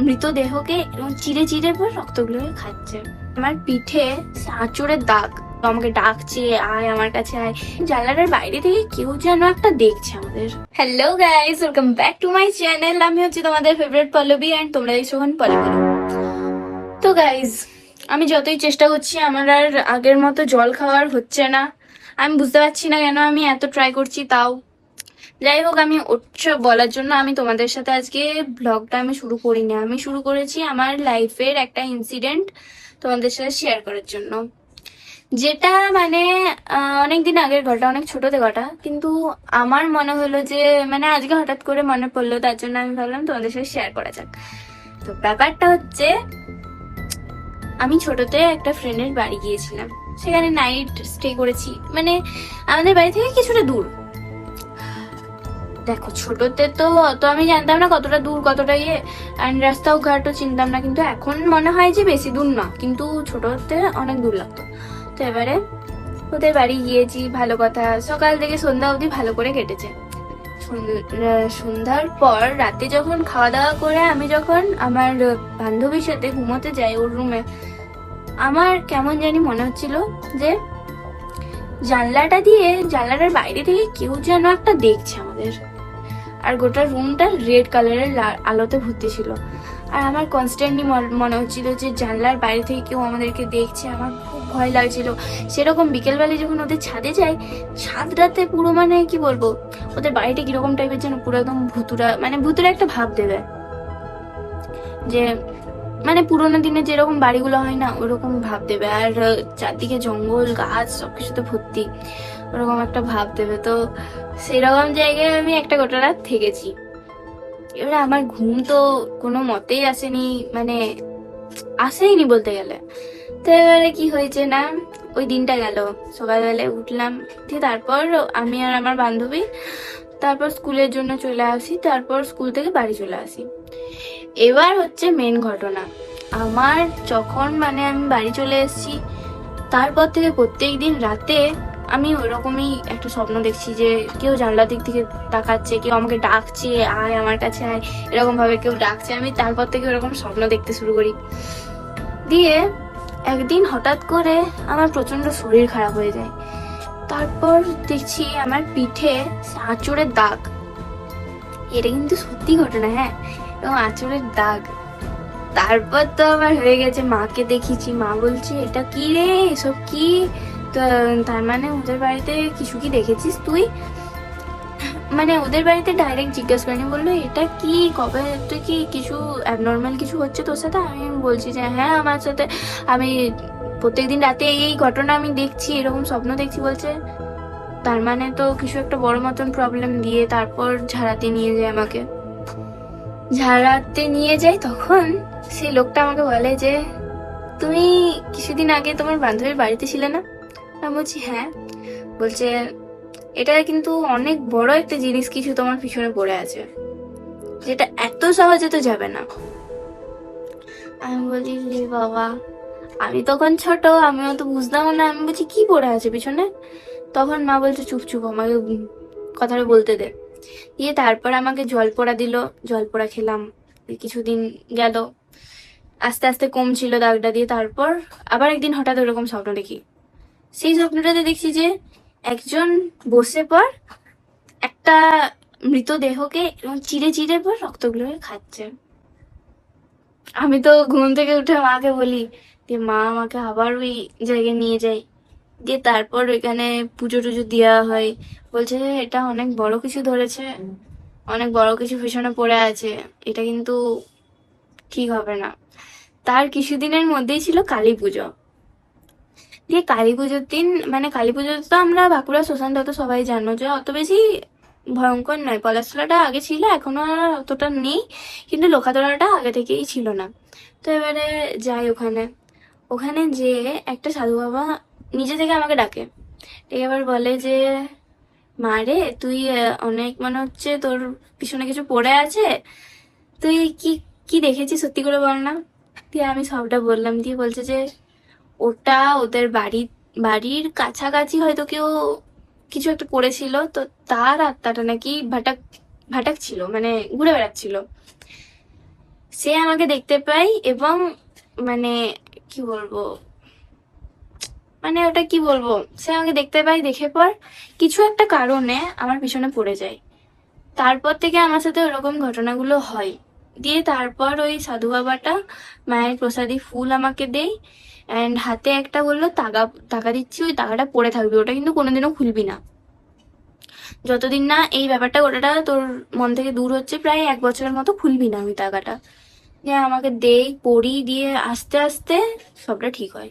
মৃতদেহকে এরকম চিড়ে চিড়ে পর রক্তগুলোকে খাচ্ছে। আমার পিঠে আঁচড়ের দাগ, আমাকে ডাকছে, আয় আমার কাছে আয়। জানলাটার বাইরে থেকে কেউ যেন একটা দেখছে আমাদের। Hello guys, welcome back to my channel. আমি হচ্ছে তোমাদের ফেভারিট পল্লবী অ্যান্ড তোমরা দেখছো এখন পল্লবী। তো গাইস, আমি যতই চেষ্টা করছি আমার আর আগের মতো জল খাওয়ার হচ্ছে না। আমি বুঝতে পারছি না কেন আমি এত ট্রাই করছি তাও। যাই হোক, আমি ওসব বলার জন্য আমি তোমাদের সাথে আজকে ব্লগটা আমি শুরু করিনি। আমি শুরু করেছি আমার লাইফের একটা ইনসিডেন্ট তোমাদের সাথে শেয়ার করার জন্য, যেটা মানে অনেকদিন আগের ঘটা, অনেক ছোটতে ঘটা, কিন্তু আমার মনে হলো যে মানে আজকে হঠাৎ করে মনে পড়লো, তার জন্য আমি ভাবলাম তোমাদের সাথে শেয়ার করা যাক। তো ব্যাপারটা হচ্ছে, আমি ছোটতে একটা ফ্রেন্ডের বাড়ি গিয়েছিলাম, সেখানে নাইট স্টে করেছি। মানে আমাদের বাড়ি থেকে কিছুটা দূর। দেখো, ছোটতে তো অত আমি জানতাম না কতটা দূর, কতটা ইয়ে, অ্যান্ড রাস্তাও ঘাটও চিনতাম না, কিন্তু এখন মনে হয় যে বেশি দূর না, কিন্তু ছোটতে অনেক দূর লাগতো। তো এবারে ওদের বাড়ি গিয়েছি, ভালো কথা, সকাল থেকে সন্ধ্যা অবধি ভালো করে কেটেছে। সন্ধ্যার পর রাতে যখন খাওয়া দাওয়া করে আমি যখন আমার বান্ধবীর সাথে ঘুমোতে যাই ওর রুমে, আমার কেমন জানি মনে হচ্ছিল যে জানলাটার বাইরে থেকে কেউ যেন একটা দেখছে আমাদের। আর গোটা রুমটা রেড কালারের আলোতে ভর্তি ছিল। আর আমার কনস্ট্যান্টলি মনে হচ্ছিল যে জানলার বাইরে থেকে কেউ আমাদেরকে দেখছে। আমার খুব ভয় লাগছিল। সেরকম বিকেলবেলায় যখন ওদের ছাদে যাই, ছাদটাতে পুরো মানে কি বলবো, ওদের বাড়িটা কিরকম টাইপের যেন, পুরো একদম ভুতুরা, মানে ভুতুরা একটা ভাব দেবে, যে মানে পুরোনো দিনে যেরকম বাড়িগুলো হয় না, ওরকম ভাব দেবে। আর চারদিকে জঙ্গল গাছ সবকিছুতে ভর্তি, ওরকম একটা ভাব দেবে। তো সেরকম জায়গায় আমি একটা গোটা রাত থেকেছি। এবারে আমার ঘুম তো কোনো মতেই আসেনি, মানে আসেইনি বলতে গেলে। তো এবারে কি হয়েছে না, ওই দিনটা গেল, সকালবেলায় উঠলাম, দিয়ে তারপর আমি আর আমার বান্ধবী তারপর স্কুলের জন্য চলে আসি, তারপর স্কুল থেকে বাড়ি চলে আসি। এবার হচ্ছে মেন ঘটনা, আমার যখন মানে আমি বাড়ি চলে এসেছি, তারপর থেকে প্রত্যেকদিন রাতে আমি ওরকমই একটা স্বপ্ন দেখছি, যে কেউ জানলার দিক থেকে তাকাচ্ছে, কেউ আমাকে ডাকছে, আয় আমার কাছে আয়, এরকম ভাবে কেউ ডাকছে। আমি তারপর থেকে ওরকম স্বপ্ন দেখতে শুরু করি। দিয়ে একদিন হঠাৎ করে আমার প্রচন্ড শরীর খারাপ হয়ে যায়। তারপর দেখছি আমার পিঠে আঁচড়ের দাগ। এটা কিন্তু সত্যি ঘটনা, হ্যাঁ, এবং আঁচড়ের দাগ। তারপর তো আমার হয়ে গেছে, মাকে দেখিয়েছি, মা বলছে এটা কি রে, এসব কি? তো তার মানে ওদের বাড়িতে কিছু কি দেখেছিস তুই? মানে ওদের বাড়িতে ডাইরেক্ট জিজ্ঞেস করেনি, বললো এটা কি, কবে, তুই কি কিছু অ্যাবনর্মাল কিছু হচ্ছে তোর সাথে? আমি বলছি যে হ্যাঁ আমার সাথে, আমি প্রত্যেকদিন রাতে এই ঘটনা আমি দেখছি, এরকম স্বপ্ন দেখছি। বলছে তার মানে তো কিছু একটা বড় মতন প্রবলেম। দিয়ে তারপর ঝাড়াতে নিয়ে যায় আমাকে। ঝাড়াতে নিয়ে যাই, তখন সেই লোকটা আমাকে বলে যে তুমি কিছুদিন আগে তোমার বান্ধবীর বাড়িতে ছিলে না? আমি বলছি হ্যাঁ। বলছে এটা কিন্তু অনেক বড় একটা জিনিস কিছু তোমার পিছনে পড়ে আছে, যেটা এত সহজে তো যাবে না। আমি বলি রে বাবা, আমি তখন ছোট, আমিও তো বুঝতাম না। আমি বলছি কি পড়ে আছে পিছনে? তখন মা বলছে চুপ চুপ, আমাকে কথাটা বলতে দে। দিয়ে তারপর আমাকে জল পোড়া দিল, জল পোড়া খেলাম। কিছুদিন গেল, আস্তে আস্তে কমছিল দাগটা। দিয়ে তারপর আবার একদিন হঠাৎ ওরকম স্বপ্ন দেখি। সেই স্বপ্নটাতে দেখছি যে একজন বসে পর একটা মৃতদেহকে এরকম চিড়ে চিড়ে পর রক্তগুলোকে খাচ্ছে। আমি তো ঘুম থেকে উঠে মাকে বলি, দিয়ে মা আমাকে আবার ওই জায়গায় নিয়ে যায়। দিয়ে তারপর ওইখানে পুজো টুজো দেওয়া হয়। বলছে যে এটা অনেক বড় কিছু ধরেছে, অনেক বড় কিছু পিছনে পড়ে আছে, এটা কিন্তু ঠিক হবে না। তার কিছুদিনের মধ্যেই ছিল কালী পুজো। দিয়ে কালী পুজোর দিন, মানে কালী পুজো তো আমরা বাঁকুড়া শ্মশান, তো সবাই জানো যে অত বেশি ভয়ঙ্কর নয়। পলাশতলাটা আগে ছিল, এখনো আর অতটা নেই, কিন্তু লোকাতলাটা আগে থেকেই ছিল না। তো এবারে যাই ওখানে, ওখানে যে একটা সাধু বাবা নিজে থেকে আমাকে ডাকে, ডেকে এবার বলে যে মা রে, তুই অনেক মনে হচ্ছে তোর পিছনে কিছু পড়ে আছে, তুই কি কি দেখেছিস সত্যি করে বল না। দিয়ে আমি সবটা বললাম। দিয়ে বলছে যে ওটা ওদের বাড়ির কাছাকাছি হয়তো কেউ কিছু একটা করেছিল, তো তার আত্মাটা নাকি ভাটাক ভাটাক ছিল, মানে ঘুরে বেড়াচ্ছিল। সে আমাকে দেখতে পায় এবং মানে কি বলবো, মানে ওটা কি বলবো, সে আমাকে দেখতে পায়, দেখে পর কিছু একটা কারণে আমার পিছনে পড়ে যায়। তারপর থেকে আমার সাথে ওরকম ঘটনাগুলো হয়। দিয়ে তারপর ওই সাধু বাবাটা মায়ের প্রসাদী ফুল আমাকে দেয়, অ্যান্ড হাতে একটা বললো তাগা, টাকা দিচ্ছি, ওই টাকাটা পড়ে থাকবে, ওটা কিন্তু কোনোদিনও খুলবি না যতদিন না এই ব্যাপারটা ওটা তোর মন থেকে দূর হচ্ছে। প্রায় 1 বছরের মতো খুলবি না ওই টাকাটা। দিয়ে আমাকে দেই, পড়ি, দিয়ে আস্তে আস্তে সবটা ঠিক হয়।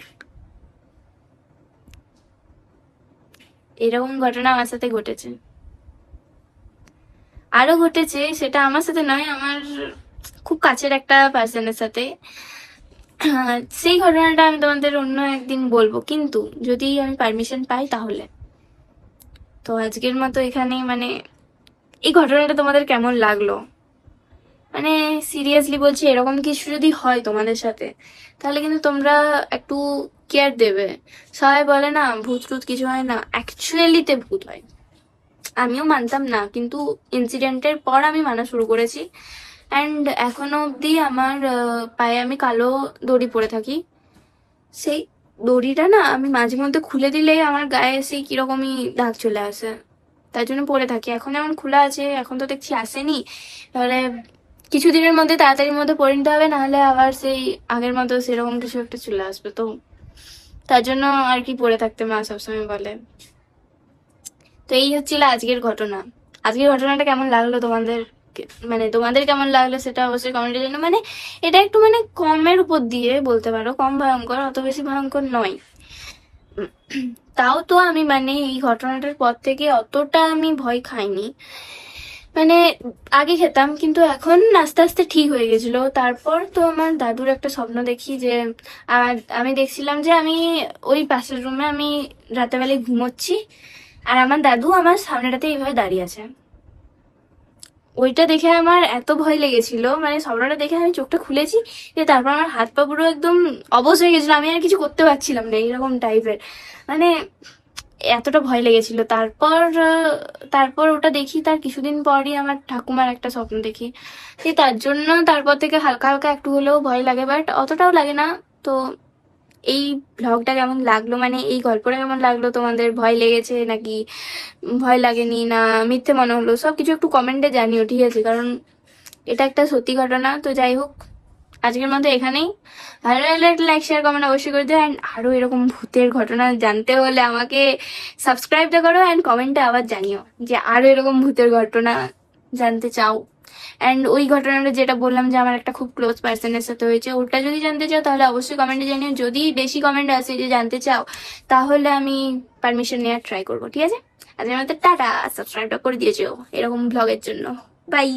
এরকম ঘটনা আমার সাথে ঘটেছে। আরো ঘটেছে, সেটা আমার সাথে নয়, আমার খুব কাছের একটা পার্সনের সাথে। সেই ঘটনাটা আমি তোমাদের অন্য একদিন বলবো, কিন্তু যদি আমি পারমিশন পাই তাহলে। তো আজকের মতো এখানেই, মানে এই ঘটনাটা তোমাদের কেমন লাগলো? মানে সিরিয়াসলি বলছি, এরকম কিছু যদি হয় তোমাদের সাথে তাহলে কিন্তু তোমরা একটু কেয়ার দেবে। সবাই বলে না ভূত টুত কিছু হয় না, অ্যাকচুয়ালিতে ভূত হয়। আমিও মানতাম না, কিন্তু ইনসিডেন্টের পর আমি মানা শুরু করেছি। অ্যান্ড এখনো অবধি আমার পায়ে আমি কালো দড়ি পরে থাকি। সেই দড়িটা না আমি মাঝে মধ্যে খুলে দিলেই আমার গায়ে সেই কিরকমই দাগ চলে আসে, তাই জন্য পরে থাকি। এখন যেমন খোলা আছে, এখন তো দেখছি আসেনি, তাহলে কিছুদিনের মধ্যে, তাড়াতাড়ির মধ্যে পরে নিতে হবে, নাহলে আবার সেই আগের মতো সেরকম কিছু একটা চলে আসবে। তো তার জন্য আর কি পরে থাকতে মা সবসময় বলে। তো এই হচ্ছিল আজকের ঘটনা। আজকের ঘটনাটা কেমন লাগলো তোমাদের, মানে তোমাদের কেমন লাগলো সেটা অবশ্যই কমেন্টে জানো। মানে এটা একটু মানে কমের উপর দিয়ে বলতে পারো, কম ভয়ঙ্কর, অত বেশি ভয়ঙ্কর নয়। তাও তো আমি মানে এই ঘটনাটার পর থেকে অতটা আমি ভয় খাইনি। মানে আগে খেতাম, কিন্তু এখন আস্তে আস্তে ঠিক হয়ে গেছিল। তারপর তো আমার দাদুর একটা স্বপ্ন দেখি যে আমি দেখছিলাম যে আমি ওই পাশের রুমে আমি রাতের বেলায় ঘুমোচ্ছি, আর আমার দাদু আমার সামনেটাতে এইভাবে দাঁড়িয়ে আছে। ওইটা দেখে আমার এত ভয় লেগেছিল, মানে স্বপ্নটা দেখে আমি চোখটা খুলেছি, যে তারপর আমার হাত পা পুরো একদম অবশ হয়ে গেছিল, আমি আর কিছু করতে পারছিলাম না, এইরকম টাইপের। মানে এতটা ভয় লেগেছিল। তারপর ওটা দেখি, তার কিছুদিন পরই আমার ঠাকুমার একটা স্বপ্ন দেখি। তার জন্য তারপর থেকে হালকা হালকা একটু হলেও ভয় লাগে, বাট অতটাও লাগে না। তো এই ব্লগটা কেমন লাগলো, মানে এই গল্পটা কেমন লাগলো তোমাদের? ভয় লেগেছে নাকি ভয় লাগেনি, না মিথ্যে মনে হলো, সবকিছু একটু কমেন্টে জানিও, ঠিক আছে? কারণ এটা একটা সত্যি ঘটনা। তো যাই হোক, আজকের মতো এখানেই। ভালো লাগলে একটা লাইক শেয়ার কমেন্ট অবশ্যই করে দিও। অ্যান্ড আরো এরকম ভূতের ঘটনা জানতে হলে আমাকে সাবস্ক্রাইবটা করো, অ্যান্ড কমেন্টে আবার জানিও যে আরো এরকম ভূতের ঘটনা জানতে চাও। অ্যান্ড ওই ঘটনাটা যেটা বললাম যে আমার একটা খুব ক্লোজ পার্সনের সাথে হয়েছে, ওটা যদি জানতে চাও তাহলে অবশ্যই কমেন্টে জানিও। যদি বেশি কমেন্ট আসে যে জানতে চাও, তাহলে আমি পারমিশন নেওয়ার ট্রাই করবো, ঠিক আছে? আজকের মতো টাটা, সাবস্ক্রাইবটা করে দিয়েছো এরকম ব্লগের জন্য। বাই।